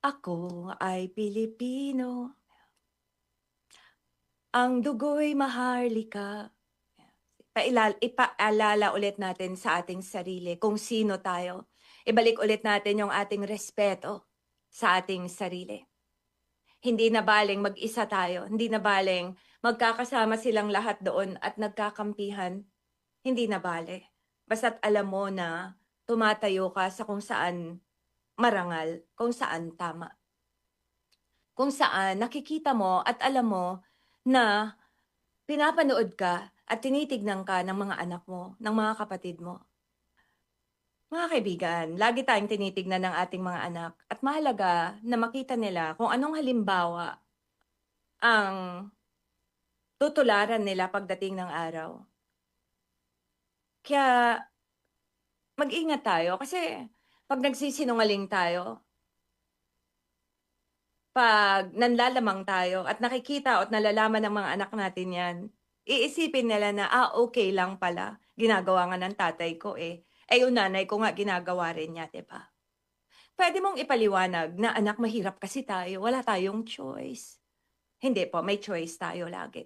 Ako ay Pilipino, ang dugo'y maharlika. Ipaalala ulit natin sa ating sarili kung sino tayo. Ibalik ulit natin yung ating respeto sa ating sarili. Hindi na baling mag-isa tayo, hindi na baling magkakasama silang lahat doon at nagkakampihan, hindi na bale. Basta't alam mo na tumatayo ka sa kung saan marangal, kung saan tama. Kung saan nakikita mo at alam mo na pinapanood ka at tinitignan ka ng mga anak mo, ng mga kapatid mo. Mga kaibigan, lagi tayong tinitignan ng ating mga anak at mahalaga na makita nila kung anong halimbawa ang tutularan nila pagdating ng araw. Kaya mag-ingat tayo kasi 'pag nagsisinungaling tayo, 'pag nanlalamang tayo at nakikita at nalalaman ng mga anak natin 'yan, iisipin nila na, okey lang pala, ginagawa nga ng tatay ko, eh. Eh, yung nanay ko nga ginagawa rin niya, 'di ba? Puwede mong ipaliwanag na, "Anak, mahirap kasi tayo, wala tayong choice." Hindi po, may choice tayo lagi.